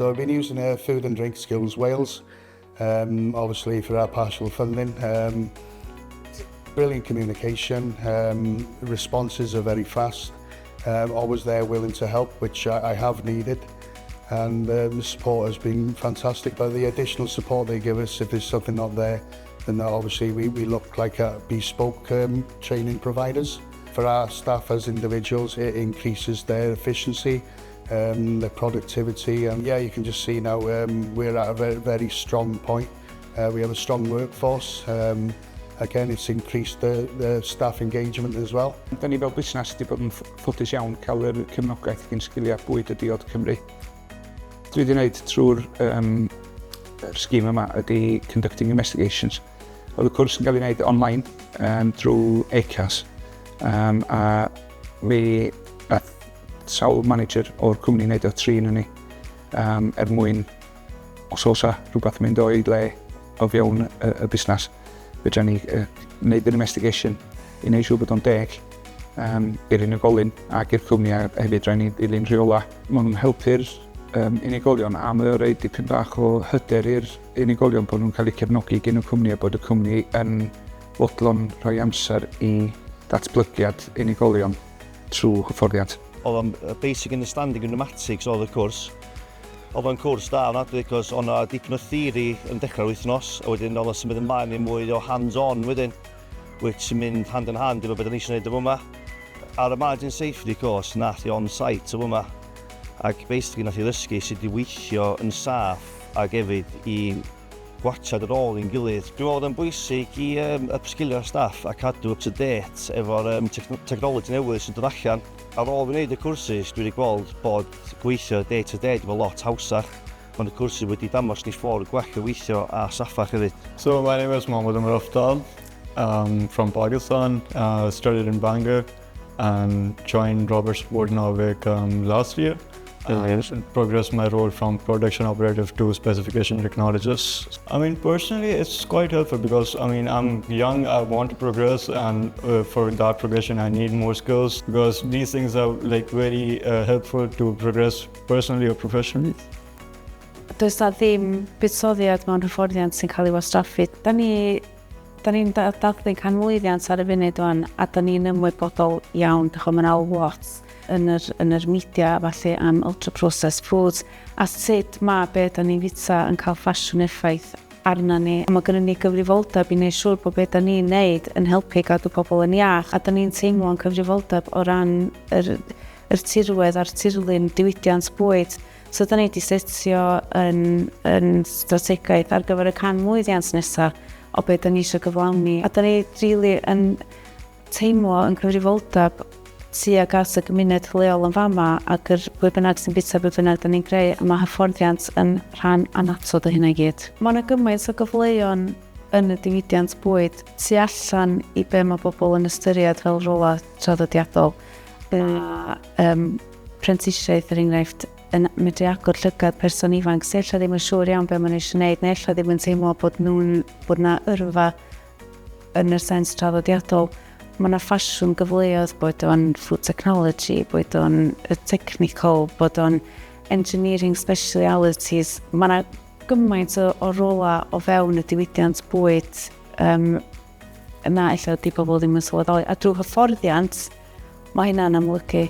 So I've been using Food and Drink Skills Wales, obviously for our partial funding. Brilliant communication, responses are very fast, always there willing to help, which I have needed. And the support has been fantastic, but the additional support they give us, if there's something not there, then obviously we look like a bespoke training providers. For our staff as individuals, it increases their efficiency, their productivity, and yeah, you can just see now we're at a very, very strong point. We have a strong workforce. Again, it's increased the staff engagement as well. Da ni fel busnes wedi bod yn ffodus iawn cael yr cefnogaeth Rhaglen Sgiliau Bwyd y Diod Cymru. Dwi wedi gwneud trwy'r sgîm yma ydy conducting investigations. Oedd y cwrs yn cael ei wneud online drwy ECAS. A mi ath sawl manager o'r cwmni wneud o 3 yn ni mwyn os osa rhywbeth yn mynd o'i le o fewn y busnes. Fedra ni wneud yr investigation i wneud siŵr bod o'n deg i'r unigolyn ac i'r cwmni a hefyd rhaid ni ddilyn rheola. Maen nhw'n helpu'r unigolion a mae o roi dipyn bach o hyder i'r unigolion bod nhw'n cael eu cefnogi gen y cwmni a bod y cwmni yn fodlon rhoi amser i datblygiad unigolion trwy hyfforddiant. Oedd o'n basic understanding of pneumatics oedd y cwrs. Oedd o'n cwrs da yna, because o'n dipyn o theory yn dechrau'r wythnos, a wedyn oedd o'n symud ymlaen i mwy o hands-on wedyn, which yn mynd hand in hand efo beth o'n eisiau gwneud o fyma. Ar y margin safety course, nath i on-site o fyma, ac basically nath i ddysgu sut i weithio yn saff ac hefyd i gwachad ar ôl i'n gilydd. Dwi'n meddwl yn bwysig i upskillio'r staff a cadw up to date efo'r technology newydd sy'n dod allan. Ar ôl fi wneud y cwrsus, dwi wedi gweld bod gweithio day to day efo lot hawsach. Ond y cwrsus wedi dangos ni ffordd gwell o weithio a saffach hefyd. So my name is Mohammed Raftal. From Pakistan, studied in Bangor and joined Robert Sport Dinorwic last year. Progressed my role from production operative to specification technologist. I mean, personally, it's quite helpful because I'm young, I want to progress, and for that progression, I need more skills because these things are very helpful to progress personally or professionally. Does na ddim buddsoddiad mewn hyfforddiant sy'n cael ei wastraffu. Da ni'n dathlu canmlwyddiant ar y funud o'n, a da ni'n ymwybodol iawn, mae yna lot yn yr media falle am ultra-processed foods, a sut mae beth da ni'n fita yn cael ffasiwn effaith arna ni. Mae gennym ni gyfrifoldeb i wneud siŵr bod beth da ni'n neud yn helpu gadw pobl yn iach, a da ni'n teimlo'n cyfrifoldeb o ran yr tirwedd a'r tirlun diwydiant bwyd. So da ni wedi setio yn strategaeth ar gyfer y canmlwyddiant nesaf o beth da ni eisiau gyflawni. A da ni rili yn teimlo yn cyfrifoldeb tuag at y gymuned leol yn fama ac yr pwy bynnag sy'n bita pwy bynnag da ni'n greu, a mae hyfforddiant yn rhan anatod o hynna i gyd. Mae yna gymaint o gyfleon yn y diwydiant bwyd tu allan i be mae bobl yn ystyried fel rola traddodiadol. Prentisiaeth er enghraifft yn medru agor llygad person ifanc sy'n ella ddim yn siŵr iawn be maen nhw eisiau gwneud, neu ella ddim yn teimlo bod yna yrfa yn y sens traddodiadol. Mae yna ffasiwn gyfleoedd, bod o'n food technology, bod o'n technical, bod o'n engineering specialities. Mae yna gymaint o rola o fewn y diwydiant bwyd yna ella di pobl ddim yn sylweddoli. A drwy hyfforddiant, mae hynna'n amlygu.